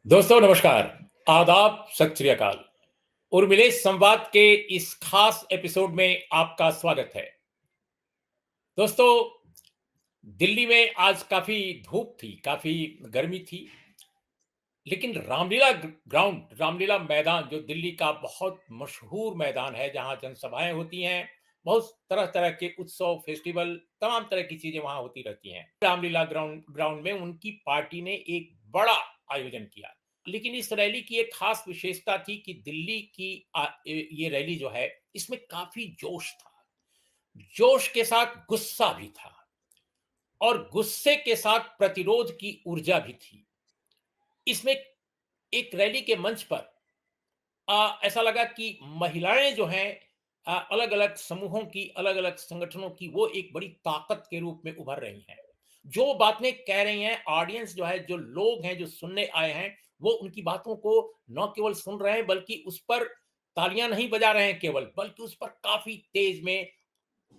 दोस्तों नमस्कार, आदाब, सत श्री अकाल। उर्मिलेश संवाद के इस खास एपिसोड में आपका स्वागत है। दोस्तों, दिल्ली में आज काफी धूप थी, काफी गर्मी थी, लेकिन रामलीला मैदान जो दिल्ली का बहुत मशहूर मैदान है, जहां जनसभाएं होती हैं, बहुत तरह तरह के उत्सव, फेस्टिवल, तमाम तरह की चीजें वहां होती रहती हैं। रामलीला ग्राउंड ग्राउंड में उनकी पार्टी ने एक बड़ा आयोजन किया। लेकिन इस रैली की एक खास विशेषता थी कि दिल्ली की ये रैली जो है, इसमें काफी जोश था। जोश के साथ गुस्सा भी था और गुस्से के साथ प्रतिरोध की ऊर्जा भी थी। इसमें एक रैली के मंच पर ऐसा लगा कि महिलाएं जो हैं, अलग अलग समूहों की, अलग अलग संगठनों की, वो एक बड़ी ताकत के रूप में उभर रही हैं। जो बातें कह रही हैं, ऑडियंस जो है, जो लोग हैं जो सुनने आए हैं, वो उनकी बातों को न केवल सुन रहे हैं बल्कि उस पर तालियां नहीं बजा रहे हैं केवल, बल्कि उस पर काफी तेज में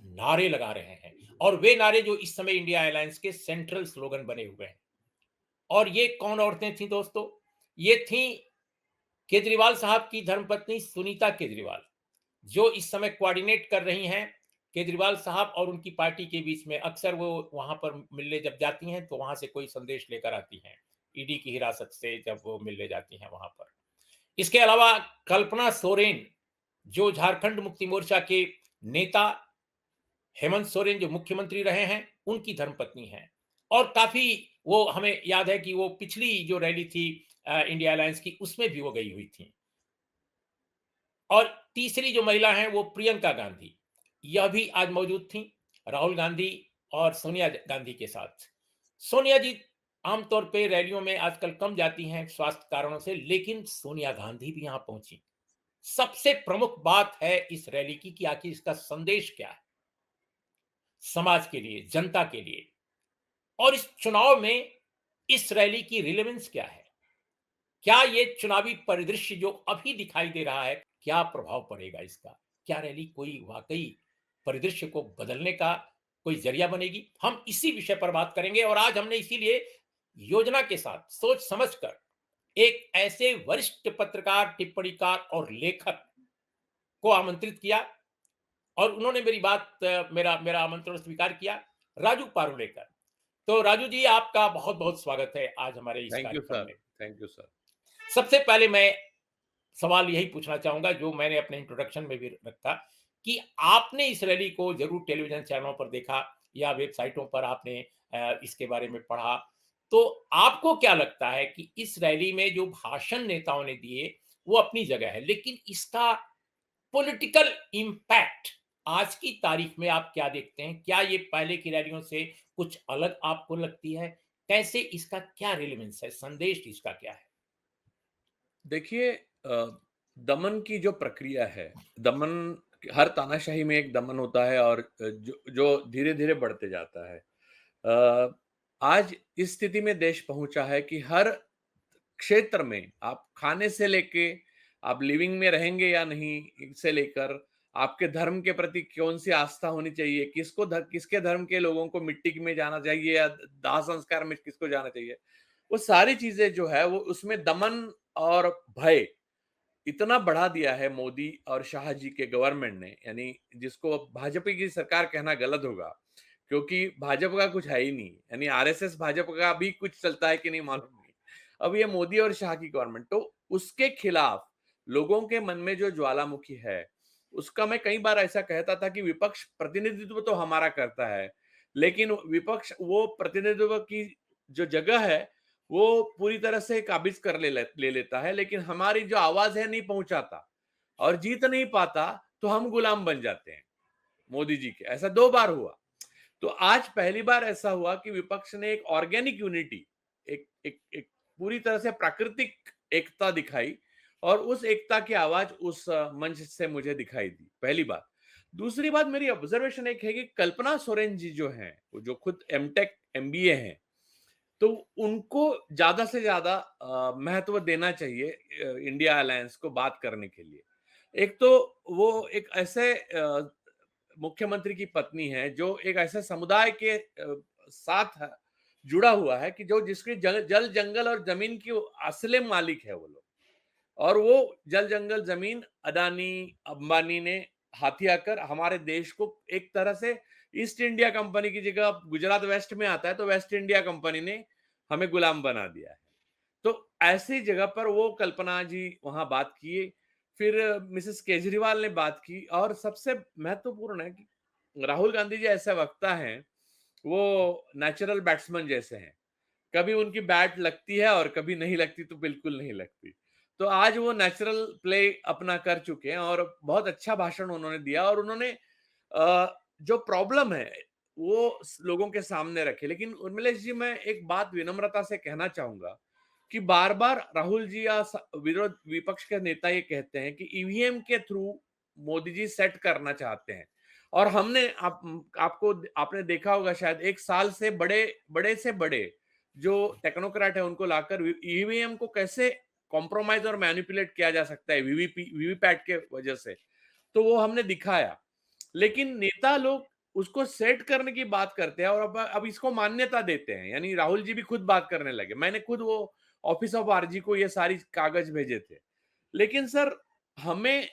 नारे लगा रहे हैं। और वे नारे जो इस समय इंडिया अलायंस के सेंट्रल स्लोगन बने हुए हैं। और ये कौन औरतें थी दोस्तों? ये थी केजरीवाल साहब की धर्मपत्नी सुनीता केजरीवाल, जो इस समय कोऑर्डिनेट कर रही हैं। केजरीवाल साहब और उनकी पार्टी के बीच में अक्सर वो वहां पर मिलने जब जाती हैं तो वहां से कोई संदेश लेकर आती हैं, ईडी की हिरासत से जब वो मिलने जाती हैं वहां पर। इसके अलावा कल्पना सोरेन, जो झारखंड मुक्ति मोर्चा के नेता, हेमंत सोरेन जो मुख्यमंत्री रहे हैं, उनकी धर्मपत्नी हैं। और काफी, वो हमें याद है कि वो पिछली जो रैली थी इंडिया अलायंस की, उसमें भी वो गई हुई थी। और तीसरी जो महिला हैं वो प्रियंका गांधी, यह भी आज मौजूद थी, राहुल गांधी और सोनिया गांधी के साथ। सोनिया जी आमतौर पे रैलियों में आजकल कम जाती हैं स्वास्थ्य कारणों से, लेकिन सोनिया गांधी भी यहां पहुंची। सबसे प्रमुख बात है इस रैली की कि आखिर इसका संदेश क्या है समाज के लिए, जनता के लिए, और इस चुनाव में इस रैली की रिलेवेंस क्या है। क्या ये चुनावी परिदृश्य जो अभी दिखाई दे रहा है, क्या प्रभाव पड़ेगा इसका? क्या रैली कोई वाकई परिदृश्य को बदलने का कोई जरिया बनेगी? हम इसी विषय पर बात करेंगे और आज हमने इसीलिए योजना के साथ, सोच समझकर, एक ऐसे वरिष्ठ पत्रकार, टिप्पणीकार और लेखक को आमंत्रित किया और उन्होंने मेरी बात मेरा मेरा आमंत्रण स्वीकार किया, राजू पारुलेकर। तो राजू जी, आपका बहुत बहुत स्वागत है आज हमारे इस थैंक यू कार्यक्रम सर। में। Thank you sir. सबसे पहले मैं सवाल यही पूछना चाहूंगा जो मैंने अपने इंट्रोडक्शन में भी रखा, कि आपने इस रैली को जरूर टेलीविजन चैनलों पर देखा या वेबसाइटों पर आपने इसके बारे में पढ़ा। तो आपको क्या लगता है कि इस रैली में जो भाषण नेताओं ने दिए वो अपनी जगह है, लेकिन इसका पॉलिटिकल इंपैक्ट आज की तारीख में आप क्या देखते हैं? क्या ये पहले की रैलियों से कुछ अलग आपको लगती है? कैसे, इसका क्या रिलेवेंस है, संदेश इसका क्या है? देखिए, दमन की जो प्रक्रिया है, दमन हर तानाशाही में एक दमन होता है और जो जो धीरे-धीरे बढ़ते जाता है। आज इस स्थिति में देश पहुँचा है कि हर क्षेत्र में आप खाने से लेके आप लिविंग में रहेंगे या नहीं से लेकर आपके धर्म के प्रति कौन-सी आस्था होनी चाहिए, किसके धर्म के लोगों को मिट्टी में जाना चाहिए या दाह संस्कार में किसको जाना चाहिए। वो सारी चीज़ें जो है वो उसमें दमन और भय इतना बढ़ा दिया है मोदी और शाह जी के गवर्नमेंट ने, यानी जिसको अब भाजपा की सरकार कहना गलत होगा, क्योंकि भाजपा का कुछ है ही नहीं, यानी आरएसएस भाजपा का भी कुछ चलता है कि नहीं मालूम नहीं। अब ये मोदी और शाह की गवर्नमेंट, तो उसके खिलाफ लोगों के मन में जो ज्वालामुखी है, उसका मैं कई बार ऐसा कहता था कि विपक्ष प्रतिनिधित्व तो हमारा करता है, लेकिन विपक्ष वो प्रतिनिधित्व की जो जगह है वो पूरी तरह से काबिज कर ले लेता है, लेकिन हमारी जो आवाज है नहीं पहुंचाता और जीत नहीं पाता, तो हम गुलाम बन जाते हैं मोदी जी के। ऐसा 2 बार हुआ। तो आज पहली बार ऐसा हुआ कि विपक्ष ने एक ऑर्गेनिक यूनिटी, एक पूरी तरह से प्राकृतिक एकता दिखाई और उस एकता की आवाज उस मंच से मुझे दिखाई दी, पहली बात। दूसरी बात, मेरी ऑब्जर्वेशन एक है कि कल्पना सोरेन जी जो हैं, वो जो खुद एमटेक एमबीए हैं, तो उनको ज़्यादा से ज़्यादा महत्व देना चाहिए इंडिया अलायंस को बात करने के लिए। एक तो वो एक ऐसे मुख्यमंत्री की पत्नी है जो एक ऐसे समुदाय के साथ जुड़ा हुआ है कि जो जिसके जल जंगल और जमीन की असली मालिक है वो लोग। और वो जल जंगल जमीन अदानी अंबानी ने हाथिया कर हमारे देश को एक तरह से ईस्ट इंडिया कंपनी की जगह, गुजरात वेस्ट में आता है तो वेस्ट इंडिया कंपनी ने हमें गुलाम बना दिया है। तो ऐसी जगह पर वो कल्पना जी वहां बात किए, फिर मिसेस केजरीवाल ने बात की, और सबसे महत्वपूर्ण है कि राहुल गांधी जी ऐसे वक्ता हैं, वो नेचुरल बैट्समैन जैसे हैं। कभी उनकी बैट लगती है और कभी नहीं लगती, तो बिल्कुल नहीं लगती। तो आज वो नेचुरल प्ले अपना कर चुके हैं और बहुत अच्छा भाषण उन्होंने दिया, और उन्होंने जो प्रॉब्लम है वो लोगों के सामने रखे। लेकिन उर्मिलेश जी, मैं एक बात विनम्रता से कहना चाहूंगा कि बार बार राहुल जी या विरोध विपक्ष के नेता ये कहते हैं कि ईवीएम के थ्रू मोदी जी सेट करना चाहते हैं। और हमने आपको आपने देखा होगा शायद, एक साल से बड़े जो टेक्नोक्रेट है उनको लाकर ईवीएम को कैसे कॉम्प्रोमाइज और मैनिपुलेट किया जा सकता है वीवीपैट के वजह से, तो वो हमने दिखाया। लेकिन नेता लोग उसको सेट करने की बात करते हैं और अब इसको मान्यता देते हैं। यानी राहुल जी भी खुद बात करने लगे। मैंने खुद वो ऑफिस ऑफ आरजी को ये सारी कागज भेजे थे। लेकिन सर, हमें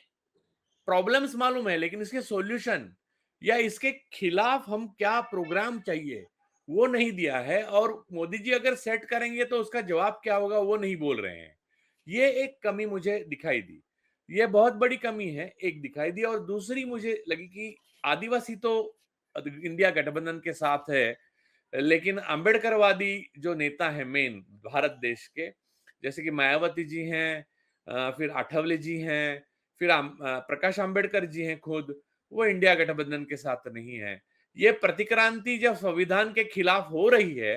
प्रॉब्लम्स मालूम है, लेकिन इसके सॉल्यूशन या इसके खिलाफ हम क्या प्रोग्राम चाहिए वो नहीं दिया है। और मोदी जी अगर सेट करेंगे तो उसका जवाब क्या होगा वो नहीं बोल रहे हैं। ये एक कमी मुझे दिखाई दी। ये बहुत बड़ी कमी है, एक दिखाई दी। और दूसरी मुझे लगी कि आदिवासी तो इंडिया गठबंधन के साथ है, लेकिन अंबेडकरवादी जो नेता है मेन भारत देश के, जैसे कि मायावती जी हैं, फिर आठवले जी हैं, फिर प्रकाश अंबेडकर जी हैं खुद, वो इंडिया गठबंधन के साथ नहीं है। ये प्रतिक्रांति जब संविधान के खिलाफ हो रही है,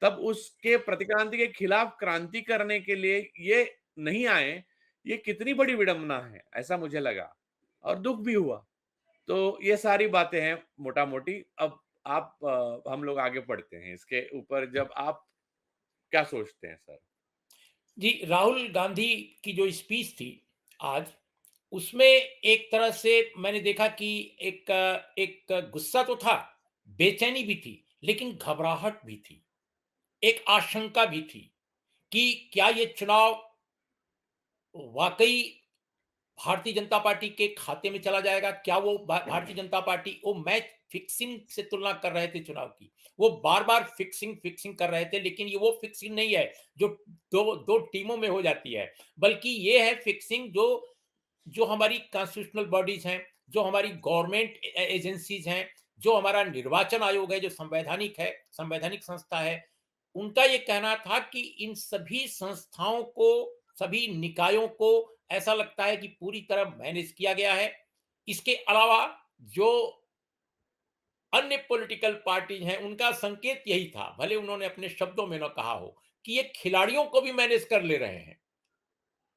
तब उसके प्रतिक्रांति के खिलाफ क्रांति करने के लिए ये नहीं आए, ये कितनी बड़ी विडंबना है, ऐसा मुझे लगा और दुख भी हुआ। तो ये सारी बातें हैं मोटा मोटी। अब आप हम लोग आगे बढ़ते हैं इसके ऊपर। जब आप क्या सोचते हैं सर? जी, राहुल गांधी की जो स्पीच थी आज, उसमें एक तरह से मैंने देखा कि एक गुस्सा तो था, बेचैनी भी थी, लेकिन घबराहट भी थी, एक आशंका भी थी कि क्या ये चुनाव वाकई भारतीय जनता पार्टी के खाते में चला जाएगा? क्या वो भारतीय जनता पार्टी वो मैच फिक्सिंग से तुलना कर रहे थे चुनाव की। वो बार-बार फिक्सिंग कर रहे थे, लेकिन ये वो फिक्सिंग नहीं है जो दो दो टीमों में हो जाती है, बल्कि ये है फिक्सिंग जो जो हमारी कॉन्स्टिट्यूशनल बॉडीज हैं, जो हमारी गवर्नमेंट एजेंसीज हैं, जो हमारा निर्वाचन आयोग है, जो संवैधानिक है, संवैधानिक संस्था है, उनका ये कहना था कि इन सभी संस्थाओं को, सभी निकायों को ऐसा लगता है कि पूरी तरह मैनेज किया गया है। इसके अलावा जो अन्य पॉलिटिकल पार्टीज हैं, उनका संकेत यही था, भले उन्होंने अपने शब्दों में ना कहा हो, कि ये खिलाड़ियों को भी मैनेज कर ले रहे हैं।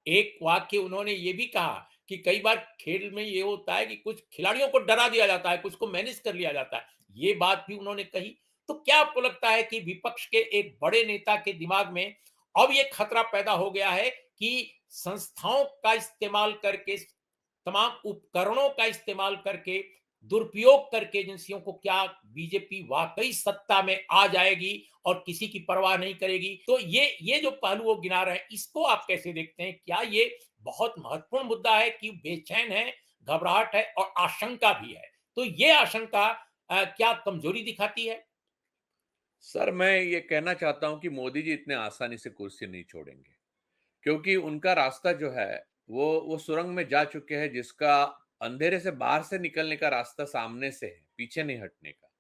एक वाक्य उन्होंने ये भी कहा कि कई बार खेल में ये होता है कि कुछ खिलाड़ियों को डरा दिया जाता है, कुछ को मैनेज कर लिया जाता है। ये बात भी उन्होंने कही। तो क्या आपको लगता है कि विपक्ष के एक बड़े नेता के दिमाग में अब ये खतरा पैदा हो गया है कि संस्थाओं का इस्तेमाल करके, तमाम उपकरणों का इस्तेमाल करके, दुरुपयोग करके एजेंसियों को, क्या बीजेपी वाकई सत्ता में आ जाएगी और किसी की परवाह नहीं करेगी? तो ये जो पहलू वो गिना रहे हैं, इसको आप कैसे देखते हैं? क्या ये बहुत महत्वपूर्ण मुद्दा है कि बेचैन है, घबराहट है और आशंका भी है? तो ये आशंका क्या कमजोरी दिखाती है? सर, मैं ये कहना चाहता हूं कि मोदी जी इतने आसानी से कुर्सी नहीं छोड़ेंगे, क्योंकि उनका रास्ता जो है वो सुरंग में जा चुके हैं, जिसका अंधेरे से बाहर से निकलने का रास्ता सामने से है, पीछे नहीं हटने का।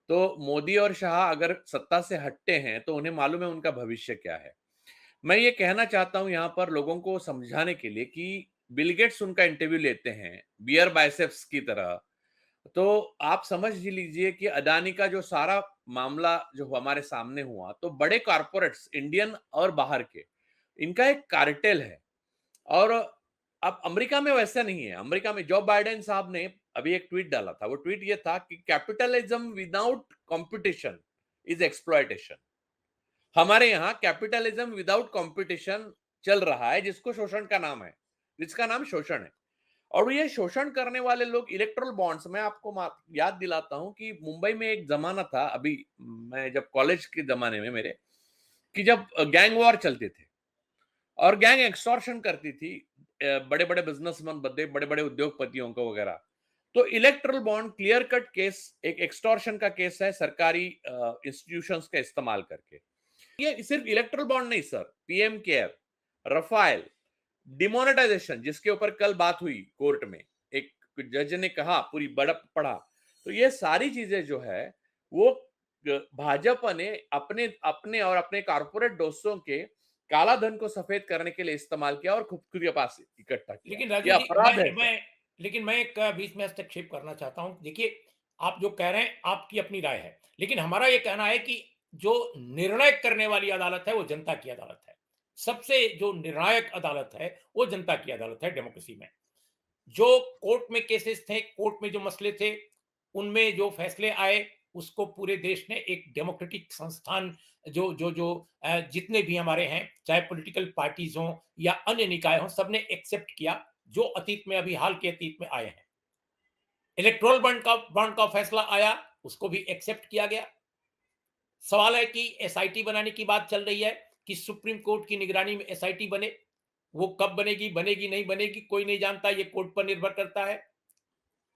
तो मोदी और शाह अगर सत्ता से हटते हैं तो उन्हें मालूम है उनका भविष्य क्या है। मैं ये कहना चाहता हूं यहां पर लोगों को समझाने के लिए कि बिल गेट्स उनका इंटरव्यू लेते हैं बियर बाइसेप्स की तरह। तो आप समझ ही लीजिए कि अदानी का जो सारा मामला जो हमारे सामने हुआ, तो बड़े कॉरपोरेट्स इंडियन और बाहर के, इनका एक कार्टेल है। और अब अमेरिका में वैसा नहीं है। अमेरिका में जो बाइडेन साहब ने अभी एक ट्वीट डाला था, वो ट्वीट ये था कि capitalism without competition is exploitation. हमारे यहाँ कैपिटलिज्म विदाउट कंपटीशन चल रहा है, जिसको शोषण का नाम है, जिसका नाम शोषण है। और ये शोषण करने वाले लोग इलेक्ट्रल बॉन्ड्स, मैं आपको याद दिलाता हूं कि मुंबई में एक जमाना था, अभी मैं जब कॉलेज के जमाने में मेरे, कि जब गैंग वॉर चलते थे और गैंग एक्सटॉर्शन करती थी बड़े बड़े बिजनेसमैन, बड़े बड़े उद्योगपतियों को वगैरह। तो erectile bond clear cut case, एक एक्सटॉर्शन का केस है सरकारी इंस्टीट्यूशंस का इस्तेमाल करके। ये सिर्फ इलेक्ट्रल बॉन्ड नहीं sir, PM care, Rafale, demonetisation जिसके ऊपर कल बात हुई कोर्ट में, एक जज ने कहा, पूरी बड़प पढ़ा। तो ये सारी चीजें जो है वो भाजपा ने अपने अपने और अपने कारपोरेट दोस्तों के काला धन को सफेद करने के लिए इस्तेमाल किया और खुद खुद के पास इकट्ठा किया। लेकिन राजू यह जी, अपराध है सर। लेकिन मैं एक बीच में हस्तक्षेप करना चाहता हूं। देखिए, आप जो कह रहे हैं आपकी अपनी राय है, लेकिन हमारा ये कहना है कि जो निर्णय करने वाली अदालत है वो जनता की अदालत है। सबसे जो निर्णायक अदालत है वो जनता की अदालत है डेमोक्रेसी में। जो कोर्ट में केसेस थे, कोर्ट में जो मसले थे, उनमें जो फैसले आए, उसको पूरे देश ने एक डेमोक्रेटिक संस्थान, जो जो जो जितने भी हमारे हैं, चाहे पॉलिटिकल पार्टीज हों या अन्य निकाय हों, सबने एक्सेप्ट किया, जो अतीत में, अभी हाल के अतीत में आए हैं। इलेक्ट्रोल बॉन्ड का फैसला आया, उसको भी एक्सेप्ट किया गया। सवाल है कि एसआईटी बनाने की बात चल रही है कि सुप्रीम कोर्ट की निगरानी में एसआईटी बने। वो कब बनेगी, बनेगी नहीं बनेगी, कोई नहीं जानता, ये कोर्ट पर निर्भर करता है।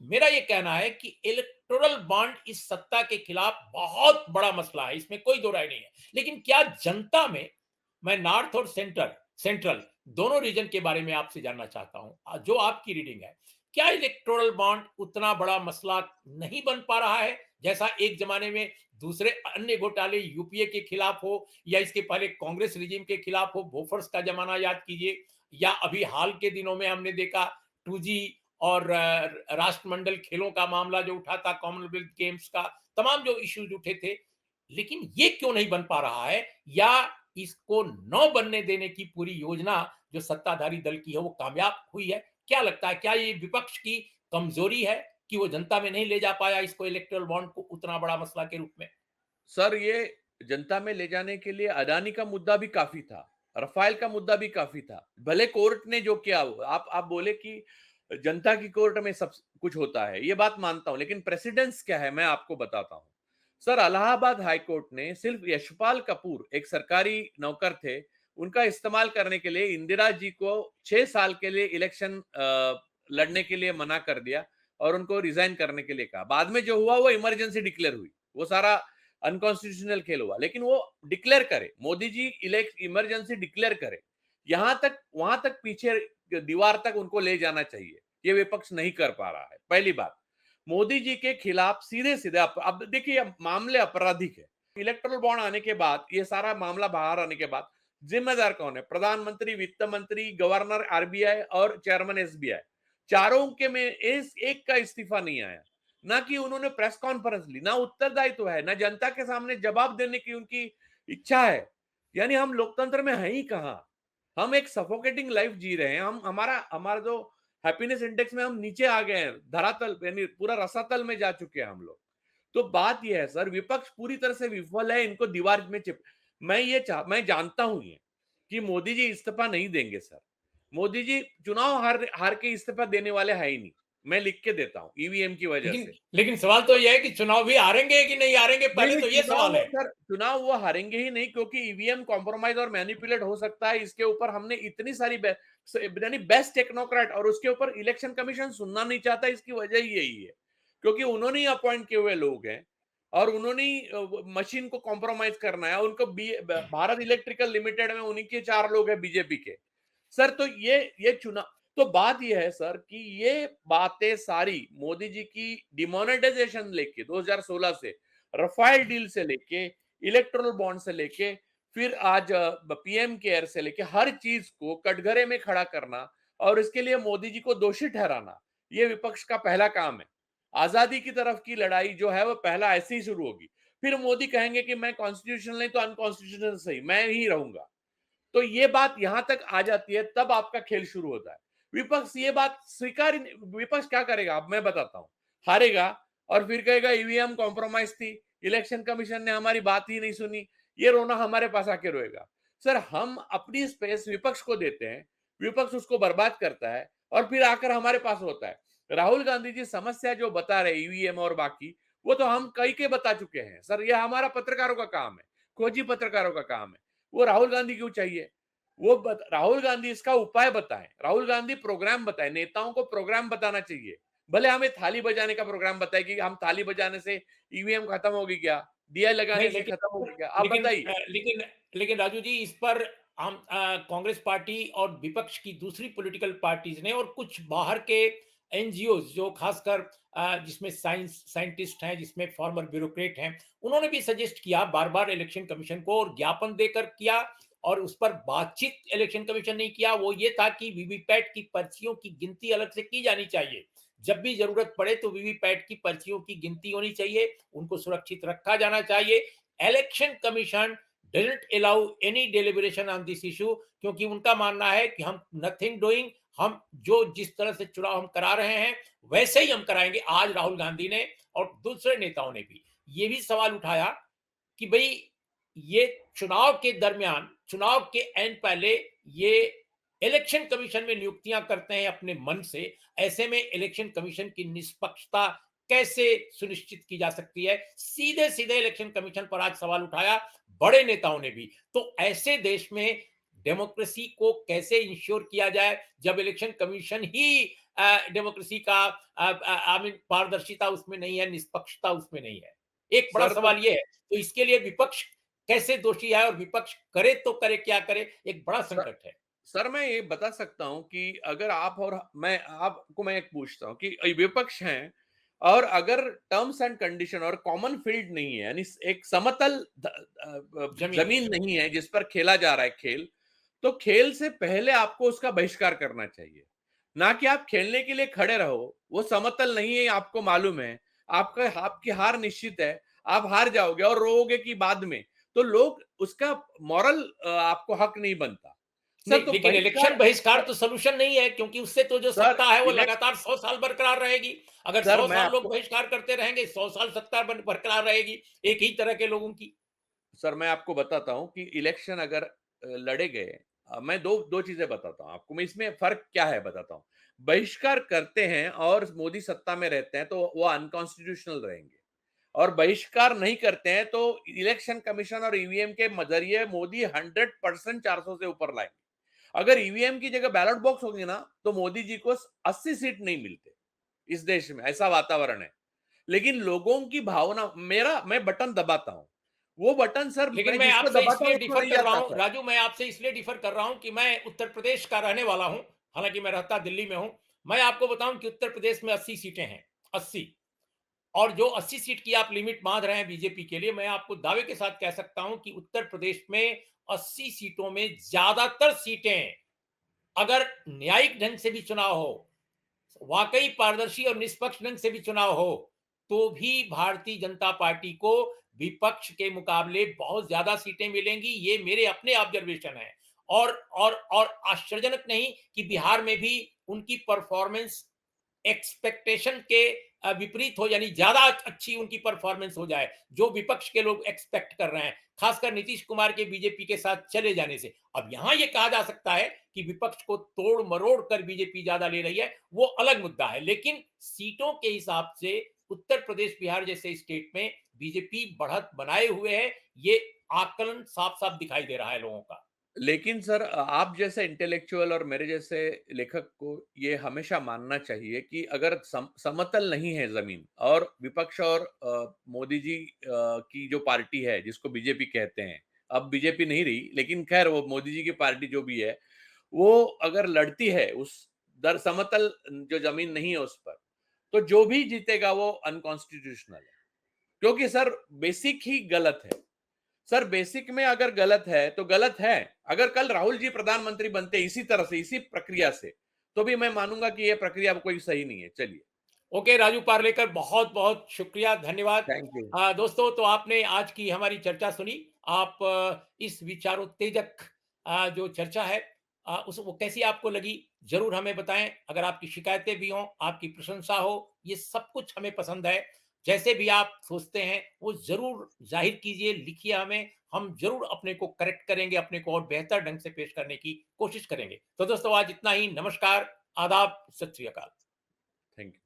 मेरा ये कहना है कि इलेक्टोरल बॉन्ड इस सत्ता के खिलाफ बहुत बड़ा मसला है, इसमें कोई दो राय नहीं है। लेकिन क्या जनता में, मैं नॉर्थ और सेंट्रल दोनों रीजन के बारे में आपसे जानना चाहता हूं, जो आपकी रीडिंग है, क्या इलेक्टोरल बॉन्ड उतना बड़ा मसला नहीं बन पा रहा है जैसा एक जमाने में दूसरे अन्य घोटाले यूपीए के खिलाफ हो, या इसके पहले कांग्रेस रिजीम के खिलाफ हो, बोफर्स का जमाना याद कीजिए, या अभी हाल के दिनों में हमने देखा 2G और राष्ट्रमंडल खेलों का मामला जो उठा था, कॉमनवेल्थ गेम्स का, तमाम जो इश्यूज उठे थे। लेकिन ये क्यों नहीं बन पा रहा है, या इसको न बनने देने की पूरी योजना जो सत्ताधारी दल की है वो कामयाब हुई है? क्या लगता है, क्या ये विपक्ष की कमजोरी है कि वो जनता में नहीं ले जा पाया इसको, इलेक्टोरल बॉन्ड को, उतना बड़ा मसला के रूप में? सर ये जनता में ले जाने के लिए अदानी का मुद्दा भी काफी था, रफाइल का मुद्दा भी काफी था। भले कोर्ट ने जो किया, आप बोले कि जनता की कोर्ट में सब कुछ होता है, ये बात मानता हूं, लेकिन प्रेसिडेंस क्या है मैं आपको बताता हूं। सर इलाहाबाद हाई कोर्ट ने सिर्फ यशपाल कपूर, एक सरकारी नौकर थे, उनका इस्तेमाल करने के लिए इंदिरा जी को 6 साल के लिए इलेक्शन लड़ने के लिए मना कर दिया और उनको रिजाइन करने के लिए कहा। बाद में जो हुआ वो इमरजेंसी डिक्लेयर हुई, वो सारा अनकॉन्स्टिट्यूशनल खेल हुआ। लेकिन वो डिक्लेयर करे, Modi ji elect emergency declare करे, यहां तक वहां तक पीछे दीवार तक उनको ले जाना चाहिए, ये विपक्ष नहीं कर पा रहा है। पहली बात, मोदी जी के खिलाफ सीधे सीधे अब देखिए मामले आपराधिक है। इलेक्ट्रल बॉन्ड आने के बाद, ये सारा मामला बाहर आने के बाद जिम्मेदार कौन है? प्रधानमंत्री, वित्त मंत्री, गवर्नर आरबीआई और चेयरमैन एसबीआई। चारों के में एक का इस्तीफा नहीं आया, ना कि उन्होंने प्रेस कॉन्फ्रेंस ली, ना उत्तरदायित्व है, ना जनता के सामने जवाब देने की उनकी इच्छा है। यानी हम लोकतंत्र में हैं ही कहां? हम एक सफोकेटिंग लाइफ जी रहे हैं। हम हमारा हमारा जो हैप्पीनेस इंडेक्स में हम नीचे आ गए हैं, धरातल यानी पूरा रसातल में जा चुके हैं हम लोग। तो बात यह है सर, विपक्ष पूरी तरह से विफल है, इनको दीवार में चिप मैं जानता हूं ये कि मोदी जी इस्तीफा नहीं देंगे सर। मोदी जी चुनाव हार हार के इस्तीफा देने वाले है ही नहीं। मैं लिख के देता हूं ईवीएम की वजह लेकिन से। लेकिन सवाल तो यह है कि चुनाव भी हारेंगे कि नहीं हारेंगे, नहीं पहले नहीं, तो ये सवाल है। चुनाव वो हारेंगे ही नहीं, क्योंकि ईवीएम कॉम्प्रोमाइज और मैनिपुलेट हो सकता है। इसके ऊपर हमने इतनी सारी यानी बेस्ट टेक्नोक्रेट, और उसके ऊपर इलेक्शन कमीशन सुनना नहीं चाहता। इसकी वजह ही यही है, क्योंकि उन्होंने ही अपॉइंट किए हुए लोग हैं और उन्होंने ही मशीन को कॉम्प्रोमाइज करना है। उनको भारत इलेक्ट्रिकल लिमिटेड में उन्हीं के 4 लोग हैं बीजेपी के। सर तो ये चुनाव, तो बात ये है सर कि ये बातें सारी मोदी जी की डिमोनेटाइजेशन लेके 2016 से, रफाइल डील से लेके, इलेक्ट्रल बॉन्ड से लेके, फिर आज पीएम केयर से लेके, हर चीज को कटघरे में खड़ा करना और इसके लिए मोदी जी को दोषी ठहराना, ये विपक्ष का पहला काम है। आजादी की तरफ की लड़ाई जो है वो पहला ऐसे ही शुरू होगी। फिर मोदी कहेंगे कि मैं कॉन्स्टिट्यूशनल नहीं तो अनकॉन्स्टिट्यूशनल सही, मैं ही रहूंगा। तो ये बात यहां तक आ जाती है, तब आपका खेल शुरू होता है। विपक्ष ये बात स्वीकार विपक्ष क्या करेगा अब मैं बताता हूं। हारेगा और फिर कहेगा ईवीएम कॉम्प्रोमाइज थी, इलेक्शन कमीशन ने हमारी बात ही नहीं सुनी, ये रोना हमारे पास आके रोएगा। सर हम अपनी स्पेस विपक्ष को देते हैं, विपक्ष उसको बर्बाद करता है और फिर आकर हमारे पास होता है। राहुल गांधी जी समस्या जो बता रहे ईवीएम और बाकी, वो तो हम कई के बता चुके हैं सर। ये हमारा पत्रकारों का काम है, खोजी पत्रकारों का काम है। वो राहुल गांधी क्यों चाहिए? राहुल गांधी इसका उपाय बताएं, राहुल गांधी प्रोग्राम बताएं। नेताओं को प्रोग्राम बताना चाहिए। भले हमें थाली बजाने का प्रोग्राम बताए कि हम थाली बजाने से ईवीएम खत्म होगी क्या, दिया नहीं, लगाने से लेकिन खत्म होगी क्या, आप लेकिन बताइए। लेकिन लेकिन राजू जी, इस पर हम कांग्रेस पार्टी और विपक्ष की दूसरी पॉलिटिकल पार्टीज ने और कुछ बाहर के एनजीओ जो खासकर जिसमें साइंटिस्ट हैं, जिसमें फॉर्मर ब्यूरोक्रेट हैं, उन्होंने भी सजेस्ट किया बार बार इलेक्शन कमीशन को, और ज्ञापन देकर किया, और उस पर बातचीत इलेक्शन कमीशन नहीं किया। वो ये था कि वीवीपैट की पर्चियों की गिनती अलग से की जानी चाहिए। जब भी जरूरत पड़े तो वीवीपैट की पर्चियों की गिनती होनी चाहिए, उनको सुरक्षित रखा जाना चाहिए। Election commission doesn't allow any deliberation on this issue, क्योंकि उनका मानना है कि हम नथिंग डूइंग, हम जो जिस तरह से चुनाव हम करा रहे हैं वैसे ही हम कराएंगे। आज राहुल गांधी ने और दूसरे नेताओं ने भी ये भी सवाल उठाया कि भाई, ये चुनाव के दरमियान, चुनाव के एंड पहले ये इलेक्शन कमीशन में नियुक्तियां करते हैं अपने मन से, ऐसे में इलेक्शन कमीशन की निष्पक्षता कैसे सुनिश्चित की जा सकती है? सीधे सीधे इलेक्शन कमीशन पर आज सवाल उठाया बड़े नेताओं ने भी। तो ऐसे देश में डेमोक्रेसी को कैसे इंश्योर किया जाए जब इलेक्शन कमीशन ही डेमोक्रेसी का आई मीन पारदर्शिता उसमें नहीं है, निष्पक्षता उसमें नहीं है? एक बड़ा सर तो सवाल ये है। तो इसके लिए विपक्ष कैसे दोषी है, और विपक्ष करे तो करे क्या करे, एक बड़ा सर, संकट है। सर मैं ये बता सकता हूं कि अगर आप और मैं एक पूछता हूं कि विपक्ष हैं और अगर टर्म्स एंड कंडीशन और कॉमन फील्ड नहीं है, यानी एक समतल जमीन जमीन नहीं है जिस पर खेला जा रहा है खेल, तो खेल से पहले आपको उसका बहिष्कार करना चाहिए। ना कि आप खेलने के लिए खड़े रहो, वो समतल नहीं है आपको मालूम है, आपका आपकी हार निश्चित है, आप हार जाओगे और रोओगे कि बाद में, तो लोग उसका मॉरल आपको हक नहीं बनता। सर नहीं, तो लेकिन इलेक्शन बहिष्कार बहिष्कार सर, तो सोल्यूशन नहीं है, क्योंकि उससे तो जो सर सत्ता है वो इलेक्शन लगातार 100 साल बरकरार रहेगी। अगर सर 100 साल लोग बहिष्कार करते रहेंगे, 100 साल सत्ता बरकरार रहेगी एक ही तरह के लोगों की। मैं आपको बताता हूं कि इलेक्शन अगर लड़े गए, मैं दो दो चीजें बताता हूं आपको, मैं इसमें फर्क क्या है बताता हूं। बहिष्कार करते हैं और मोदी सत्ता में रहते हैं तो वो अनकॉन्स्टिट्यूशनल रहेंगे, और बहिष्कार नहीं करते हैं तो इलेक्शन कमीशन और ईवीएम के जरिए मोदी 100% 400 से ऊपर लाएंगे। अगर ईवीएम की जगह बैलेट बॉक्स होंगे ना तो मोदी जी को 80 सीट नहीं मिलते। इस देश में ऐसा वातावरण है, लेकिन लोगों की भावना, मैं बटन दबाता हूं, वो बटन सर लेकिन मैं मैं जिसको आपसे दबाता इसलिए हूं उसको डिफर नहीं कर रहा जाता हूं सर। राजू, मैं आपसे इसलिए डिफर कर रहा हूं कि मैं उत्तर प्रदेश का रहने वाला हूं, हालांकि मैं रहता दिल्ली में हूं। मैं आपको बताऊं कि उत्तर प्रदेश में 80 सीटें हैं, 80। और जो 80 सीट की आप लिमिट बांध रहे हैं बीजेपी के लिए, मैं आपको दावे के साथ कह सकता हूं कि उत्तर प्रदेश में 80 सीटों में ज्यादातर सीटें, अगर न्यायिक ढंग से भी चुनाव हो, वाकई पारदर्शी और निष्पक्ष ढंग से भी चुनाव हो, तो भी भारतीय जनता पार्टी को विपक्ष के मुकाबले बहुत ज्यादा सीटें मिलेंगी। ये मेरे अपने ऑब्जर्वेशन है। और आश्चर्यजनक नहीं कि बिहार में भी उनकी परफॉर्मेंस एक्सपेक्टेशन के विपरीत हो, यानी ज्यादा अच्छी उनकी परफॉर्मेंस हो जाए, जो विपक्ष के लोग एक्सपेक्ट कर रहे हैं, खासकर नीतीश कुमार के बीजेपी के साथ चले जाने से। अब यहां यह कहा जा सकता है कि विपक्ष को तोड़ मरोड़ कर बीजेपी ज्यादा ले रही है, वो अलग मुद्दा है। लेकिन सीटों के हिसाब से उत्तर प्रदेश, बिहार जैसे स्टेट में बीजेपी बढ़त बनाए हुए है। ये आकलन साफ साफ दिखाई दे रहा है लोगों का। लेकिन सर आप जैसे इंटेलेक्चुअल और मेरे जैसे लेखक को ये हमेशा मानना चाहिए कि अगर समतल नहीं है जमीन, और विपक्ष और मोदी जी की जो पार्टी है जिसको बीजेपी कहते हैं, अब बीजेपी नहीं रही, लेकिन खैर वो मोदी जी की पार्टी जो भी है, वो अगर लड़ती है उस दर समतल जो जमीन नहीं है उस पर, तो जो भी जीतेगा वो अनकॉन्स्टिट्यूशनल है, क्योंकि सर बेसिक ही गलत है। सर बेसिक में अगर गलत है तो गलत है। अगर कल राहुल जी प्रधानमंत्री बनते इसी तरह से, इसी प्रक्रिया से, तो भी मैं मानूंगा कि यह प्रक्रिया कोई सही नहीं है। चलिए, ओके राजू पार्लेकर, बहुत बहुत शुक्रिया, धन्यवाद। Thank you. दोस्तों, तो आपने आज की हमारी चर्चा सुनी। आप इस विचारोत्तेजक जो चर्चा है, उस वो कैसी आपको लगी, जरूर हमें बताएं। अगर आपकी शिकायतें भी हों, आपकी प्रशंसा हो, ये सब कुछ हमें पसंद है। जैसे भी आप सोचते हैं वो जरूर जाहिर कीजिए, लिखिए हमें। हम जरूर अपने को करेक्ट करेंगे, अपने को और बेहतर ढंग से पेश करने की कोशिश करेंगे। तो दोस्तों, आज इतना ही। नमस्कार। आदाब, सत श्री अकाल। Thank you.